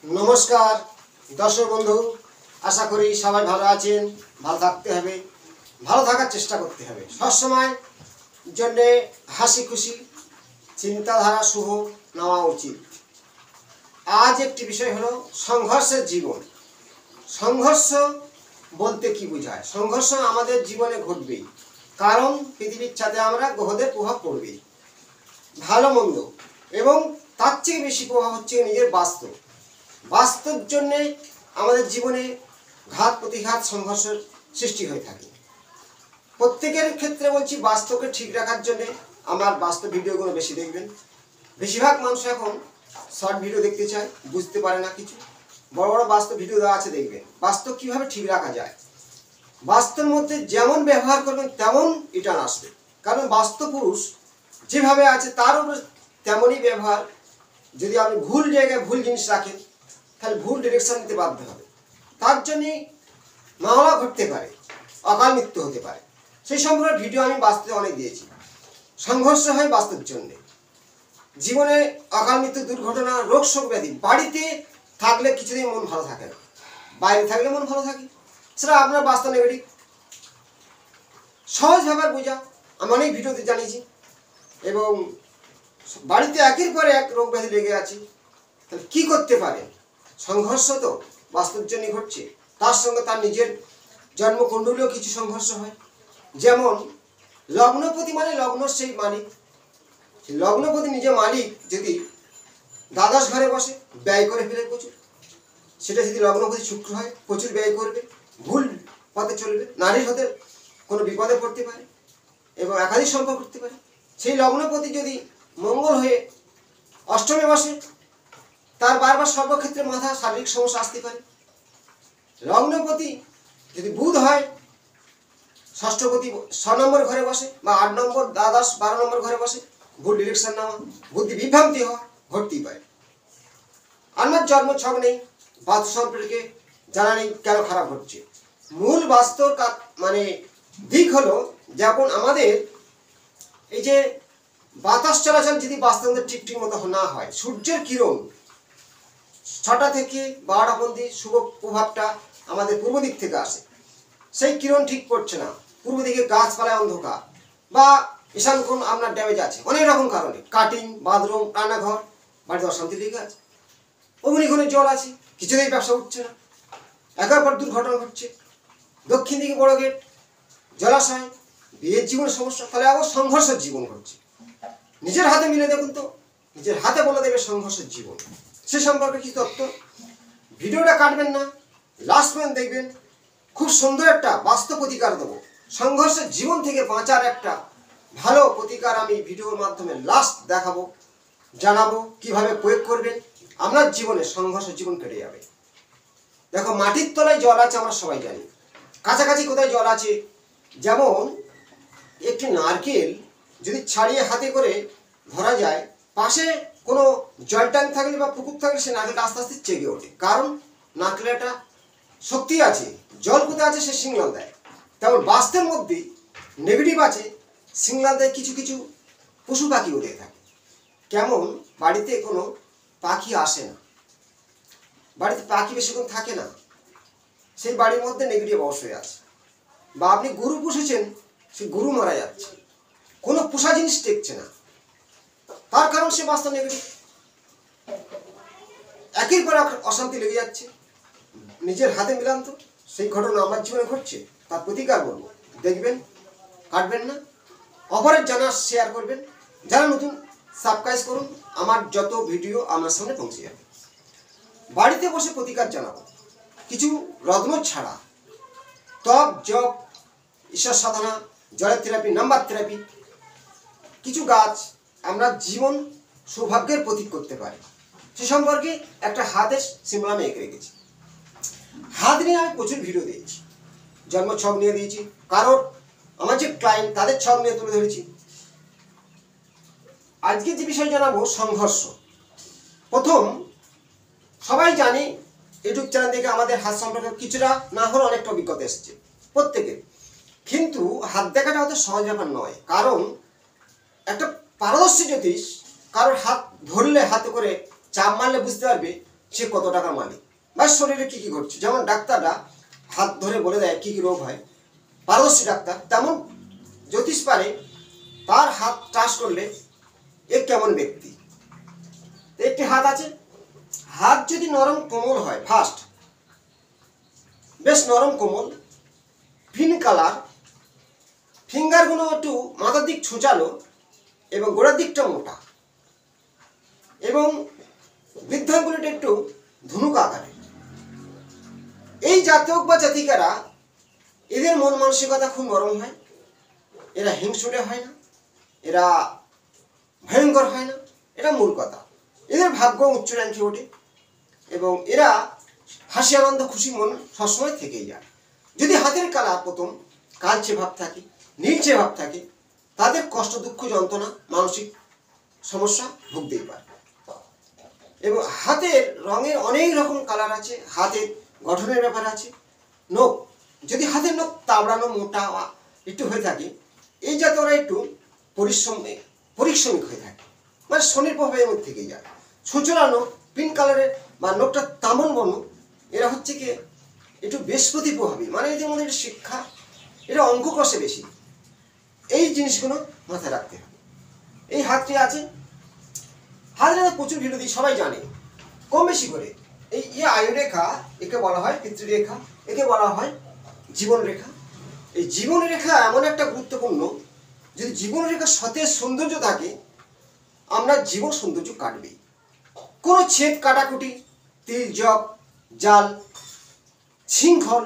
नमस्कार दर्शक बंधु आशा करी सबाई भालो आছেন ভালো থাকতে হবে ভালো থাকার চেষ্টা করতে হবে সব সময় জন্য হাসি খুশি চিন্তাধারা শুভ নেওয়া উচিত। আজ একটি বিষয় হলো সংঘর্ষের জীবন। সংঘর্ষ বলতে কি বোঝায়? সংঘর্ষ আমাদের জীবনে ঘটবেই, কারণ পৃথিবীর ছাদে আমরা গ্রহদের প্রভাব পড়বেই, ভালো মন্দ, এবং তার চেয়ে বেশি প্রভাব হচ্ছে নিজের বাস্তব। বাস্তব জন্যে আমাদের জীবনে ঘাত প্রতিঘাত সংঘর্ষের সৃষ্টি হয়ে থাকে। প্রত্যেকের ক্ষেত্রে বলছি, বাস্তবকে ঠিক রাখার জন্যে আমার বাস্তব ভিডিওগুলো বেশি দেখবেন। বেশিরভাগ মানুষ এখন শর্ট ভিডিও দেখতে চায়, বুঝতে পারে না কিছু। বড় বড় বাস্তব ভিডিও দেওয়া আছে, দেখবেন বাস্তব কীভাবে ঠিক রাখা যায়। বাস্তবের মধ্যে যেমন ব্যবহার করবেন তেমন রিটার্ন আসবে, কারণ বাস্তব পুরুষ যেভাবে আছে তার উপর তেমনই ব্যবহার। যদি আপনি ভুল জায়গায় ভুল জিনিস রাখেন তাহলে ভুল ডিরেকশন নিতে বাধ্য হবে, তার জন্যই মামলা ঘটতে পারে, অকাল মৃত্যু হতে পারে। সেই সম্পর্কে ভিডিও আমি বাস্তবে অনেক দিয়েছি। সংঘর্ষ হয় বাস্তবের জন্যে, জীবনে অকাল মৃত্যু, দুর্ঘটনা, রোগ শোক ব্যাধি। বাড়িতে থাকলে কিছুদিন মন ভালো থাকে না, বাইরে থাকলে মন ভালো থাকে, সেটা আপনার বাস্তব নেগেটিভ। সহজ ব্যাপার বোঝা, আমি অনেক ভিডিওতে জানিয়েছি। এবং বাড়িতে একের পর এক রোগ ব্যাধি লেগে আছে, তাহলে কী করতে পারেন? সংঘর্ষ তো বাস্তবের জন্যই ঘটছে, তার সঙ্গে তার নিজের জন্মকুণ্ডলীয় কিছু সংঘর্ষ হয়। যেমন লগ্নপতি মানে লগ্ন সেই মালিক, লগ্নপতি নিজে মালিক যদি দ্বাদশ ঘরে বসে, ব্যয় করে ফেলে প্রচুর। সেটা যদি লগ্নপতি শুক্র হয়, প্রচুর ব্যয় করবে, ভুল পথে চলবে, নারীর হতে কোনো বিপদে পড়তে পারে এবং একাধিক সম্পর্ক করতে পারে। সেই লগ্নপতি যদি মঙ্গল হয়ে অষ্টমে বসে, তার বারবার সর্বক্ষেত্রে মাথা শারীরিক সমস্যা আসতে পারে। লগ্নপতি যদি বুধ হয়, ষষ্ঠপতি 6 নম্বর ঘরে বসে বা 8 নম্বর, দ্বাদশ 12 নম্বর ঘরে বসে, ভুল ডিরেকশন নেওয়া, বুদ্ধি বিভ্রান্তি হওয়া ঘটতেই পারে। আমার জন্ম ছক নেই, বাস্তু সম্পর্কে জানা নেই কেন খারাপ হচ্ছে। মূল বাস্তব মানে দিক হলো, যেমন আমাদের এই যে বাতাস চলাচল যদি বাস্তবের ঠিক মতো না হয়, সূর্যের কিরণ 6টা থেকে 12টা পর্যন্ত শুভ প্রভাবটা আমাদের পূর্ব দিক থেকে আসে, সেই কিরণ ঠিক পড়ছে না। পূর্ব দিকে গাছপালায় অন্ধকার বা ঈশান কোণ আপনার ড্যামেজ আছে, অনেক রকম কারণে, কাটিং, বাথরুম, রান্নাঘর, বাড়িতে অশান্তি লেগে আছে, অগ্নিগুণে জল আছে, কিছুতেই ব্যবসা উঠছে না, একের পর দুর্ঘটনা ঘটছে। দক্ষিণ দিকে বড় গেট, জলাশয়, বিয়ের জীবনের সমস্যা, তাহলে আবার সংঘর্ষের জীবন ঘটছে। নিজের হাতে মিলে দেখুন তো, নিজের হাতে বলে দেবে সংঘর্ষের জীবন। সে সম্পর্কে কি তথ্য, ভিডিওটা কাটবেন না, লাস্ট পর্যন্ত দেখবেন। খুব সুন্দর একটা বাস্তব প্রতিকার দেবো, সংঘর্ষের জীবন থেকে বাঁচার একটা ভালো প্রতিকার আমি ভিডিওর মাধ্যমে লাস্ট দেখাবো, জানাবো কিভাবে প্রয়োগ করবেন। আপনার জীবনে সংঘর্ষের জীবন কেটে যাবে। দেখো, মাটির তলায় জল আছে আমরা সবাই জানি, কাছাকাছি কোথায় জল আছে। যেমন একটি নারকেল যদি ছাড়িয়ে হাতে করে ধরা যায়, পাশে কোনো জল ট্যাঙ্ক থাকলে বা পুকুর থাকলে সে নারকেলটা আস্তে আস্তে চেগে ওঠে, কারণ নারকেলের একটা শক্তি আছে, জল কোথায় আছে সে সিগন্যাল দেয়। তেমন বাস্তবের মধ্যে নেগেটিভ আছে, সিগন্যাল দেয় কিছু কিছু পশু পাখি উড়ে থাকে। কেমন, বাড়িতে কোনো পাখি আসে না, বাড়িতে পাখি বেশিক্ষণ থাকে না, সেই বাড়ির মধ্যে নেগেটিভ অবশ্যই আছে। বা আপনি গরু পুষেছেন, সেই গরু মারা যাচ্ছে, কোনো পোষা জিনিস টেকছে না, তার কারণ সে বাস্তব নেগেটিভ। একের পর অশান্তি লেগে যাচ্ছে। নিজের হাতে মিলান তো, সেই ঘটনা আমার জীবনে ঘটছে, তার প্রতিকার বলবো, দেখবেন, কাটবেন না। অপরের জানা শেয়ার করবেন, যারা নতুন সাবস্ক্রাইব করুন, আমার যত ভিডিও আপনার সামনে পৌঁছে যাবে। বাড়িতে বসে প্রতিকার জানাবো, কিছু রত্ন ছাড়া, তপ, জপ, ঈশ্বর সাধনা, জলের থেরাপি, নাম্বার থেরাপি, কিছু গাছ আমরা জীবন সৌভাগ্যের প্রতীক করতে পারি। সে সম্পর্কে একটা হাতের সিম্বল আমি এঁকে রেখেছি। হাত নিয়ে আমি প্রচুর ভিডিও দিয়েছি, জন্ম ছক নিয়ে দিয়েছি, কারোর আমার যে ক্লায়েন্ট তাদের ছক নিয়ে তুলে ধরেছি। আজকে যে বিষয় জানাবো, সংঘর্ষ। প্রথম, সবাই জানি ইউটিউব চ্যানেল থেকে আমাদের হাত সম্পর্কে কিছুটা না হলে অনেকটা অভিজ্ঞতা এসেছে প্রত্যেকের, কিন্তু হাত দেখাটা হয়তো সহজ ব্যাপার নয়। কারণ একটা পারদর্শী জ্যোতিষ কারোর হাত ধরলে, হাতে করে চাপ মারলে বুঝতে পারবে সে কত টাকার মালিক বা শরীরে কী কী ঘটছে। যেমন ডাক্তাররা হাত ধরে বলে দেয় কী কী রোগ হয়, পারদর্শী ডাক্তার, তেমন জ্যোতিষ পারে তার হাত টাচ করলে এ কেমন ব্যক্তি। একটি হাত আছে, হাত যদি নরম কোমল হয়, ফার্স্ট বেশ নরম কোমল, পিন কালার, ফিঙ্গারগুলো একটু মাথার দিক ছোঁচালো এবং গোড়ার দিকটা মোটা এবং বৃদ্ধাঙ্গুলিটা একটু ধনুক আকারে, এই জাতক বা জাতিকারা এদের মন মানসিকতা খুব নরম হয়, এরা হিংসুটে হয় না, এরা ভয়ঙ্কর হয় না, এটা মূল কথা। এদের ভাগ্য উচ্চ র্যাঙ্কে ওঠে এবং এরা হাসি আনন্দ খুশি মন সবসময় থেকেই যায়। যদি হাতের কালার প্রথম কালচে ভাব থাকে, নীলচে ভাব থাকে, তাদের কষ্ট দুঃখ যন্ত্রণা মানসিক সমস্যা ভুগতেই পারে। এবং হাতের রঙের অনেক রকম কালার আছে, হাতের গঠনের ব্যাপার আছে। নখ, যদি হাতের নখ তাবড়ানো মোটা একটু হয়ে থাকে, এই যাতে ওরা একটু পরিশ্রমিক হয়ে থাকে, মানে শনির প্রভাবে এর মধ্যে থেকেই যায়। ছোচরানো পিঙ্ক কালারের বা নখটা তামন বর্ণ, এরা হচ্ছে কি একটু বৃহস্পতি প্রভাবী, মানে এদের মধ্যে একটু শিক্ষা, এটা অঙ্ক কষে বেশি। এই জিনিসগুলো মাথায় রাখতে হবে। এই হাতটি আছে, হাতে প্রচুর ভিডিও দিই, সবাই জানে কম বেশি করে। এই আয়ুরেখা, একে বলা হয় পিতৃরেখা, একে বলা হয় জীবন রেখা। এই জীবন রেখা এমন একটা গুরুত্বপূর্ণ, যদি জীবন রেখা সতেজ সৌন্দর্য থাকে, আমরা জীবন সৌন্দর্য কাটবেই। কোনো ছেদ কাটাকুটি, তিল জপ জাল শৃঙ্খল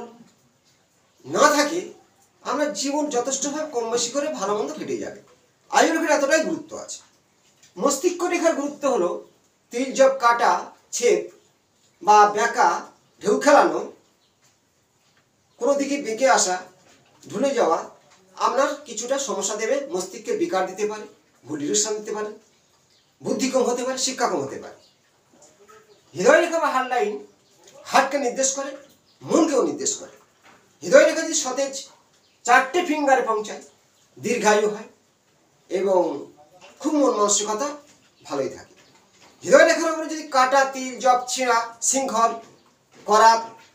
না থাকে, আমরা জীবন যথেষ্টভাবে কম বেশি করে ভালো মন্দ কেটে যাবে। আয়ুর্বেদের এতটাই গুরুত্ব আছে। মস্তিষ্ক রেখার গুরুত্ব হলো তিল জপ কাটা, ছেদ বা বেঁকা, ঢেউ খেলানো, কোনো দিকে বেঁকে আসা, ঢুলে যাওয়া আপনার কিছুটা সমস্যা দেবে, মস্তিষ্কের বিকার দিতে পারে, ভুল ডিরেকশন দিতে পারে, বুদ্ধি কম হতে পারে, শিক্ষা কম হতে পারে। হৃদয় রেখা বা হার্ট লাইন হার্টকে নির্দেশ করে, মনকেও নির্দেশ করে। হৃদয় রেখা যদি সতেজ 4টে ফিঙ্গারে পৌঁছায়, দীর্ঘায়ু হয় এবং খুব মন মানসিকতা ভালোই থাকে। হৃদয় রেখার উপরে যদি কাটা, তিল জপ ছেঁড়া, শৃঙ্খল করা,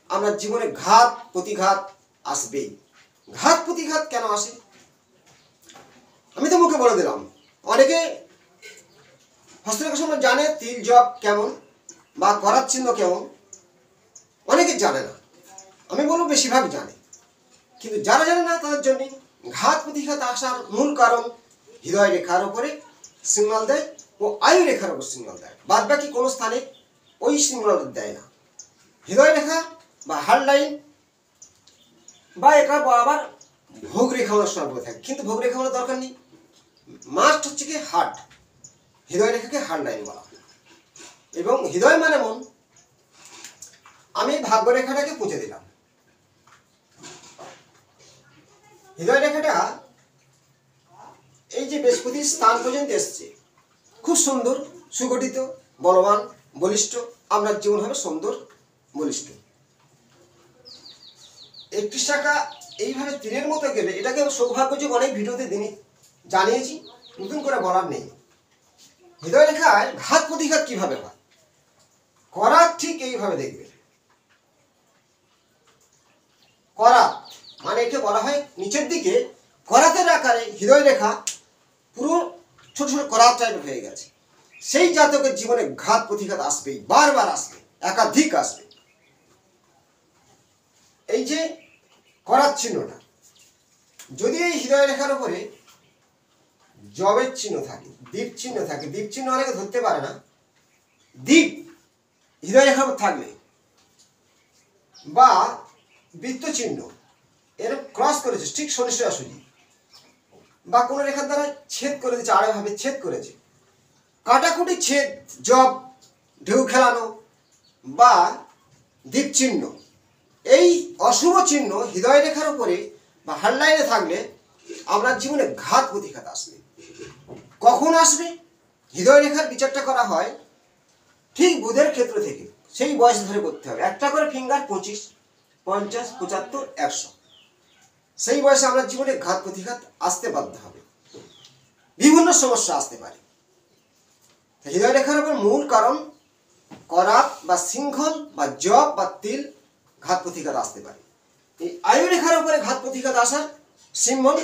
আমরা জীবনে ঘাত প্রতিঘাত আসবেই। ঘাত প্রতিঘাত কেন আসে আমি তো মুখে বলে দিলাম। অনেকে হস্তরেখা সম্বন্ধে জানে, তিল জপ কেমন বা করার চিহ্ন কেমন, অনেকে জানে না। আমি বলবো বেশিরভাগ জানে, কিন্তু যারা জানে না তাদের জন্য ঘাত প্রতিঘাত আসার মূল কারণ হৃদয় রেখার উপরে সিগন্যাল দেয় ও আয়ু রেখার উপর সিগন্যাল দেয়, বাদ বাকি কোনো স্থানে ওই সিগন্যাল দেয় না। হৃদয় রেখা বা হার্ট লাইন বা একা আবার ভোগ রেখা আমরা সময় বলে থাকি, কিন্তু ভোগ রেখা বলার দরকার নেই। মাস্ট হচ্ছে কি হার্ট, হৃদয় রেখাকে হার্ট লাইন বলা হয়। এবং হৃদয় মানে মন। আমি ভাগ্য রেখাটাকে পুঁছে দিলাম। হৃদয় রেখাটা এই যে বৃহস্পতির স্থান পর্যন্ত এসছে, খুব সুন্দর, সুগঠিত, বলবান, বলিষ্ঠ, আপনার জীবন হবে সুন্দর বলিষ্ঠ। একটি শাখা এইভাবে তীরের মতো গেলে, এটাকে সৌভাগ্যযোগ অনেক ভিডিওতে দিনই জানিয়েছি, নতুন করে বলার নেই। হৃদয় রেখায় ঘাত প্রতিঘাত কিভাবে হয়, করাত ঠিক এইভাবে দেখবে। করাত মানে একে বলা হয় নিচের দিকে করাতের আকারে হৃদয় রেখা পুরো ছোট ছোট করাত টাইপের হয়ে গেছে। সেই জাতকের জীবনে ঘাত প্রতিঘাত আসবেই, বারবার আসবে, একাধিক আসবে। এই যে করাত চিহ্নটা, যদি এই হৃদয় রেখার উপরে জবের চিহ্ন থাকে, দ্বীপ চিহ্ন থাকে, দ্বীপ চিহ্ন অনেকে ধরতে পারে না, দ্বীপ হৃদয় রেখার উপর থাকলে বা বৃত্ত চিহ্ন এর ক্রস করেছে ঠিক সোজাসুজি, বা কোনো রেখার দ্বারা ছেদ করে দিচ্ছে, আড়াইভাবে ছেদ করেছে, কাটাকুটি ছেদ, জব, ঢেউ খেলানো বা দ্বীপ চিহ্ন, এই অশুভ চিহ্ন হৃদয় রেখার উপরে বা হার্ট লাইনে থাকলে আপনার জীবনে ঘাত প্রতিঘাত আসবে। কখন আসবে? হৃদয় রেখার বিচারটা করা হয় ঠিক বুধের ক্ষেত্র থেকে, সেই বয়স ধরে করতে হবে। একটা করে ফিঙ্গার 25, 50, 75, 100, সেই বয়সে আপনার জীবনে ঘাত প্রতিঘাত আসতে বাধ্য হবে, বিভিন্ন সমস্যা আসতে পারে। হৃদয় রেখার উপর মূল কারণ করাত বা শৃঙ্খল বা জব বা তিল ঘাত প্রতিঘাত আসতে পারে। এই আয়ু রেখার উপরে ঘাত প্রতিঘাত আসার সিম্বল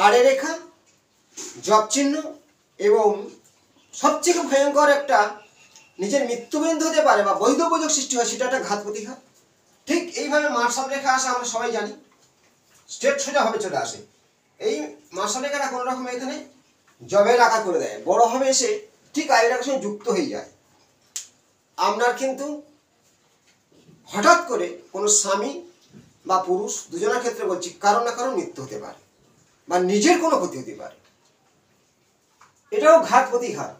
আড়ে রেখা, জব চিহ্ন এবং সবচেয়ে ভয়ঙ্কর একটা নিজের মৃত্যুবিন্দু হতে পারে বা বৈধ উপযোগ সৃষ্টি হয়, সেটা একটা ঘাত প্রতিঘাত। ঠিক এইভাবে মার্শাল রেখা আসে, আমরা সবাই জানি, স্ট্রেট সোজাভাবে চলে আসে। এই মার্শাল রেখাটা কোনো রকম এখানে জবের আকার করে দেয়, বড় হবে এসে ঠিক আয়ু রেখার সঙ্গে যুক্ত হয়ে যায়। আপনার কিন্তু হঠাৎ করে কোনো স্বামী বা পুরুষ দুজনের ক্ষেত্রে বলছি, কারো না কারো মৃত্যু হতে পারে বা নিজের কোনো ক্ষতি হতে পারে। এটাও ঘাত প্রতিঘাত।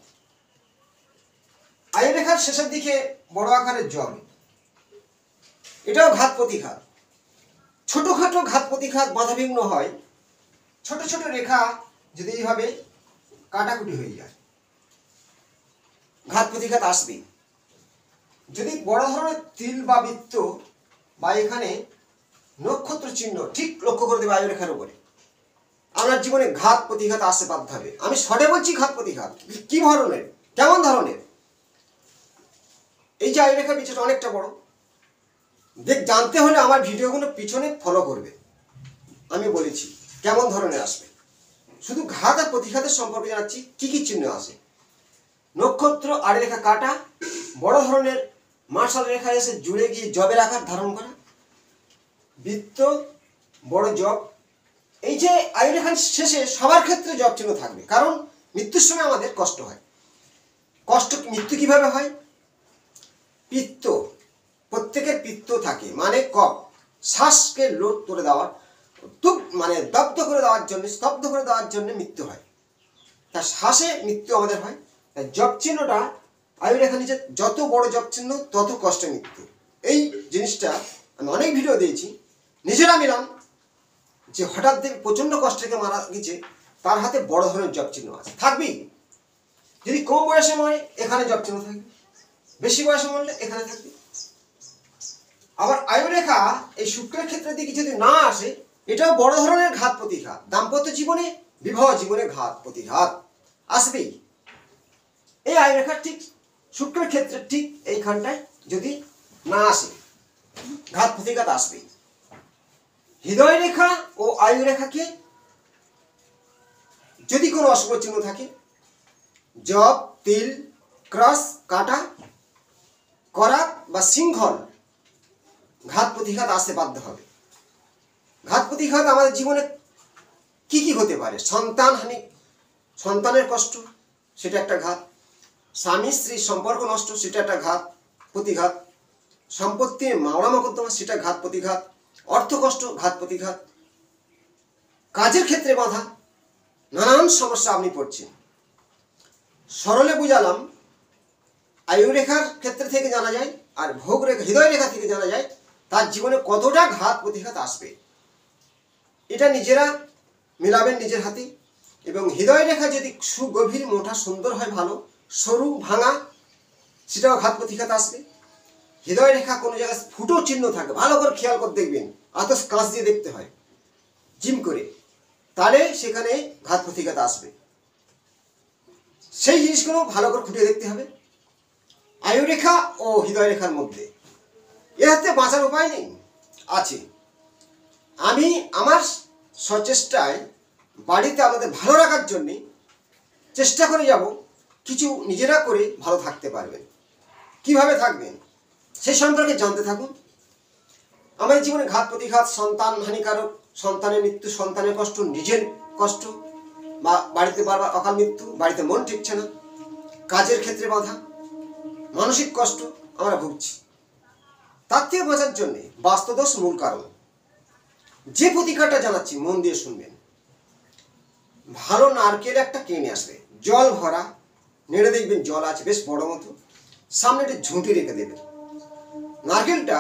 আয়ু রেখার শেষের দিকে বড় আকারের জব, এটাও ঘাত প্রতিঘাত। ছোটখাটো ঘাত প্রতিঘাত বাধাবিঘ্ন হয়, ছোট ছোট রেখা যদি এইভাবে কাটাকুটি হয়ে যায়, ঘাত প্রতিঘাত আসবেই। যদি বড় ধরনের তিল বা বৃত্ত বা এখানে নক্ষত্র চিহ্ন ঠিক লক্ষ্য করে দেবে আয়ু রেখার উপরে, আপনার জীবনে ঘাত প্রতিঘাত আসতে বাধ্য হবে। আমি শর্টে বলছি ঘাত প্রতিঘাত কি ধরনের, কেমন ধরনের। এই যে আয়ু রেখার বিষয়টা অনেকটা বড়, জানতে হলে আমার ভিডিওগুলো পিছনে ফলো করবে। আমি বলেছি কেমন ধরনের আসবে, শুধু ঘাত আর প্রতিঘাতের সম্পর্কে জানাচ্ছি কি কি চিহ্ন আসে। নক্ষত্র আড়ে রেখা কাটা, বড় ধরনের মার্শাল রেখা এসে জুড়ে গিয়ে জবের আকার ধারণ করা, বৃত্ত, বড় জব। এই যে আয়ু রেখার শেষে সবার ক্ষেত্রে জব চিহ্ন থাকবে, কারণ মৃত্যুর সময় আমাদের কষ্ট হয়। কষ্ট মৃত্যু কিভাবে হয়? পিত্ত, প্রত্যেকের পিত্ত থাকে, মানে কফ, শ্বাসকে লোড করে দেওয়ার, মানে দগ্ধ করে দেওয়ার জন্য, স্তব্ধ করে দেওয়ার জন্য মৃত্যু হয়। তা শ্বাসে মৃত্যু আমাদের হয়। তাই জব চিহ্নটা আয়ু রেখা নিচে যত বড় জব চিহ্ন তত কষ্টে মৃত্যু। এই জিনিসটা আমি অনেক ভিডিও দিয়েছি, নিজেরা মিলাম যে হঠাৎ দেখে প্রচণ্ড কষ্ট থেকে মারা গেছে, তার হাতে বড় ধরনের জব চিহ্ন আছে, থাকবেই। যদি কম বয়সে মরে এখানে জব চিহ্ন থাকবে, বেশি বয়সে মরলে এখানে থাকবে। আবার আয়ু রেখা এই শুক্রের ক্ষেত্রের দিকে যদি না আসে, এটাও বড় ধরনের ঘাত প্রতিঘাত। দাম্পত্য জীবনে, বিবাহ জীবনে ঘাত প্রতিঘাত আসবেই। এই আয়ু রেখা ঠিক শুক্রের ক্ষেত্রে ঠিক এইখানটায় যদি না আসে, ঘাত প্রতিঘাত আসবেই। হৃদয় রেখা ও আয়ু রেখাকে যদি কোনো অশুভ চিহ্ন থাকে, জব, তিল, ক্রস, কাটা, করাত বা শৃঙ্খল, ঘাত প্রতিঘাত আসতে বাধ্য হবে। ঘাত প্রতিঘাত আমাদের জীবনে কি কি হতে পারে? সন্তানহানি, সন্তানের কষ্ট, সেটা একটা ঘাত। স্বামী স্ত্রীর সম্পর্ক নষ্ট, সেটা একটা ঘাত প্রতিঘাত। সম্পত্তির মামলা মোকদ্দমা, সেটা ঘাত প্রতিঘাত। অর্থ কষ্ট, ঘাত প্রতিঘাত। কাজের ক্ষেত্রে বাধা, নানান সমস্যা আপনি পড়ছেন। সরলে বুঝালাম, আয়ু রেখার ক্ষেত্রে থেকে জানা যায় আর ভোগ রেখা, হৃদয় রেখা থেকে জানা যায় তার জীবনে কতটা ঘাত প্রতিঘাত আসবে। এটা নিজেরা মিলাবেন নিজের হাতে। এবং হৃদয় রেখা যদি সুগভীর, মোটা, সুন্দর হয়, ভালো, সরু, ভাঙা, সেটাও ঘাত প্রতিঘাত আসবে। হৃদয় রেখা কোনো জায়গায় ফুটো চিহ্ন থাকে, ভালো করে খেয়াল করে দেখবেন, আতস কাঁচ দিয়ে দেখতে হয় জিম করে, তাহলে সেখানে ঘাত প্রতিঘাত আসবে। সেই জিনিসগুলো ভালো করে খুঁটিয়ে দেখতে হবে। আয়ু রেখা ও হৃদয় রেখার মধ্যে এর হাতে বাঁচার উপায় নেই, আছে। আমি আমার সচেষ্টায় বাড়িতে আমাদের ভালো রাখার জন্যে চেষ্টা করে যাব, কিছু নিজেরা করে ভালো থাকতে পারবেন। কিভাবে থাকবেন সেই সম্পর্কে জানতে থাকুন। আমাদের জীবনে ঘাত প্রতিঘাত, সন্তান হানিকারক, সন্তানের মৃত্যু, সন্তানের কষ্ট, নিজের কষ্ট, বা বাড়িতে বারবার অকাল মৃত্যু, বাড়িতে মন টিকছে না, কাজের ক্ষেত্রে বাধা, মানসিক কষ্ট আমরা ভুগছি। তার থেকে বাঁচার জন্যে বাস্তুদোষ মূল কারণ। যে প্রতিকারটা জানাচ্ছি মন দিয়ে শুনবেন। ভালো নারকেল একটা কিনে আসবে, জল ভরা, নেড়ে দেখবেন জল আছে বেশ বড় মতো, সামনে একটি ঝুঁটি রেখে দেবেন। নারকেলটা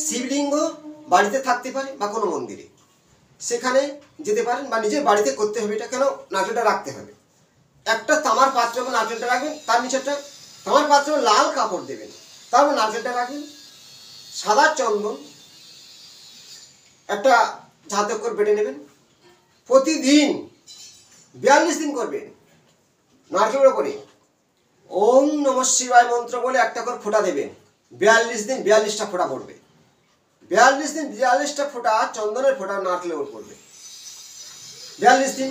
শিবলিঙ্গ বাড়িতে থাকতে পারে বা কোনো মন্দিরে, সেখানে যেতে পারেন, বা নিজের বাড়িতে করতে হবে। এটা কেন নারকেলটা রাখতে হবে, একটা তামার পাত্রে নারকেলটা রাখবেন, তার নিচে একটা তামার পাত্রে লাল কাপড় দেবেন, তারপর নারকেলটা রাখবেন। সাদা চন্দন একটা ঝাঁতে করে বেটে নেবেন। প্রতিদিন 42 দিন করবেন নারকেলের ওপরে ওম নমঃ শিবায় মন্ত্র বলে একটা করে ফোঁটা দেবেন। 42 দিন 42টা ফোঁটা পড়বে। 42 দিন 42টা ফোঁটা চন্দনের ফোঁটা নারকেলের উপর পড়বে 42 দিন।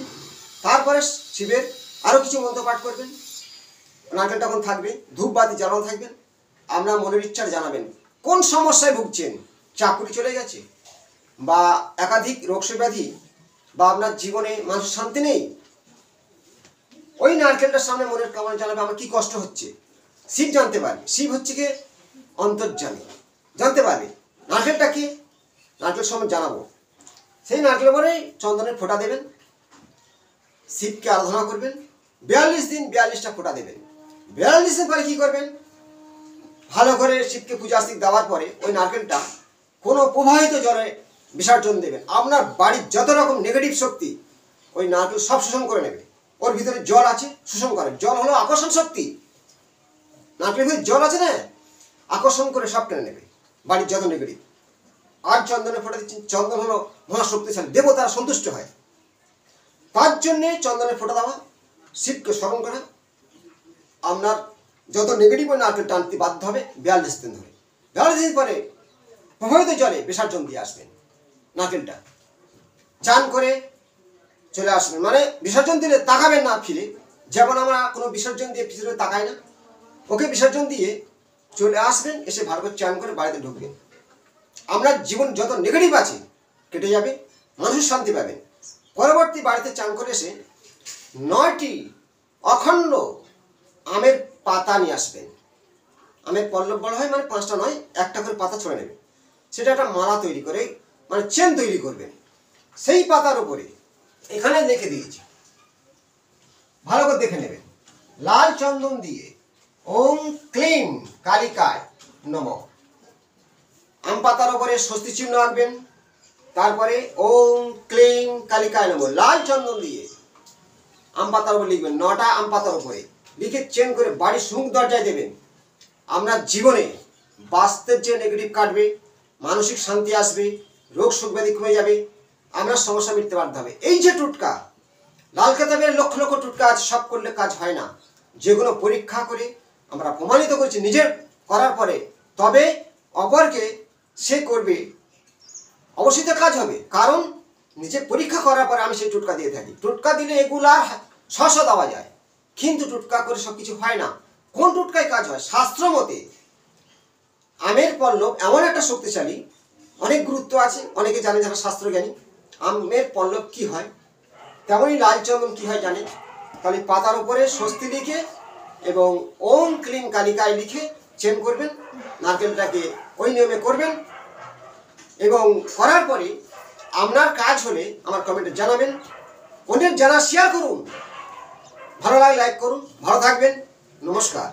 তারপরে শিবের আরও কিছু মন্ত্র পাঠ করবেন। নারকেলটা তখন থাকবে, ধূপবাতি জ্বালানো থাকবেন। আপনার মনের ইচ্ছা জানাবেন কোন সমস্যায় ভুগছেন, চাকরি চলে গেছে বা একাধিক রোগ ব্যাধি বা আপনার জীবনে মানুষের শান্তি নেই, ওই নারকেলটার সামনে মনের কামনা জানাবে আমার কি কষ্ট হচ্ছে। শিব জানতে পারবে, শিব হচ্ছে কি অন্তর্যামী, জানতে পারবে নারকেলটা কি। নারকেল সামনে জানাবো, সেই নারকেলের পরে চন্দনের ফোঁটা দেবেন, শিবকে আরাধনা করবেন। 42 দিন 42টা ফোঁটা দেবেন। 42 দিন পরে কী করবেন, ভালো করে শিবকে পূজাস্তিক দেওয়ার পরে ওই নারকেলটা কোনো প্রবাহিত জলে বিসর্জন দেবেন। আপনার বাড়ির যত রকম নেগেটিভ শক্তি ওই নারকেল সব শোষণ করে নেবে। ওর ভিতরে জল আছে, শোষণ করে। জল হলো আকর্ষণ শক্তি। নারকেলের ভিতরে জল আছে না, আকর্ষণ করে সব টেনে নেবে বাড়ির যত নেগেটিভ। আর চন্দনের ফোঁটা দিচ্ছেন, চন্দন হলো মহাশক্তিশালী, দেবতারা সন্তুষ্ট হয়। তার জন্যে চন্দনের ফোঁটা দেওয়া, শিবকে স্মরণ করা। আপনার যত নেগেটিভ ওই নারকেল টানতে বাধ্য হবে 42 দিন ধরে। 42 দিন পরে প্রবাহিত জলে বিসর্জন দিয়ে আসবেন নারকেলটা, চান করে চলে আসবেন। মানে বিসর্জন দিলে তাকাবেন না ফিরে, যেমন আমরা কোনো বিসর্জন দিয়ে পিছনে তাকাই না, ওকে বিসর্জন দিয়ে চলে আসবেন। এসে ভালো করে চান করে বাড়িতে ঢুকবেন। আপনার জীবন যত নেগেটিভ আছে কেটে যাবে, মানুষ শান্তি পাবেন। পরবর্তী বাড়িতে চান করে এসে 9টি অখণ্ড আমের পাতা নিয়ে আসবেন। আমের পল্লব বলা হয়, মানে 5টা নয়, একটা করে পাতা ছড়ে নেবেন। সেটা একটা মালা তৈরি করে, মানে চেন তৈরি করবেন। সেই পাতার উপরে এখানে লিখে দিয়েছি, ভালো করে দেখে নেবেন, লাল চন্দন দিয়ে ওম ক্লিম কালিকায় নমঃ। আম পাতার উপরে স্বস্তি চিহ্ন আঁকবেন। তারপরে ওম ক্লিম কালিকায় নমঃ লাল চন্দন দিয়ে আম পাতার উপর লিখবেন। 9টা আম পাতার উপরে লিখে চেন করে বাড়ির সুখ দরজায় দেবেন। আপনার জীবনে বাস্তব যে নেগেটিভ কাটবে, মানসিক শান্তি আসবে, রোগ সুখ ব্যাধি কমে যাবে, আপনার সমস্যা মিটতে বাধ্য হবে। এই যে টুটকা, লাল কেতাবের লক্ষ লক্ষ টুটকা আছে, সব করলে কাজ হয় না। যেগুলো পরীক্ষা করে আমরা প্রমাণিত করেছি নিজের করার পরে, তবে অপরকে সে করবে, অবশ্যই তো কাজ হবে। কারণ নিজে পরীক্ষা করার পরে আমি সেই টুটকা দিয়ে থাকি। টুটকা দিলে এগুলার শশ দেওয়া যায়, কিন্তু টুটকা করে সব কিছু হয় না। কোন টুটকায় কাজ হয়? শাস্ত্র মতে আমের পল্লব এমন একটা শক্তিশালী, অনেক গুরুত্ব আছে, অনেকে জানে যারা শাস্ত্রজ্ঞানী। আমের পল্লব কি হয়, তেমনই লাল চন্দন কি হয় জানেন। তাহলে পাতার উপরে স্বস্তি লিখে এবং ওম ক্লিম কালিকায় লিখে চেন করবেন। নারকেলটাকে ওই নিয়মে করবেন এবং করার পরে আপনার কাজ হলে আমার কমেন্টে জানাবেন। অন্যের জানা শেয়ার করুন, ভালো লাগে লাইক করুন। ভালো থাকবেন, নমস্কার।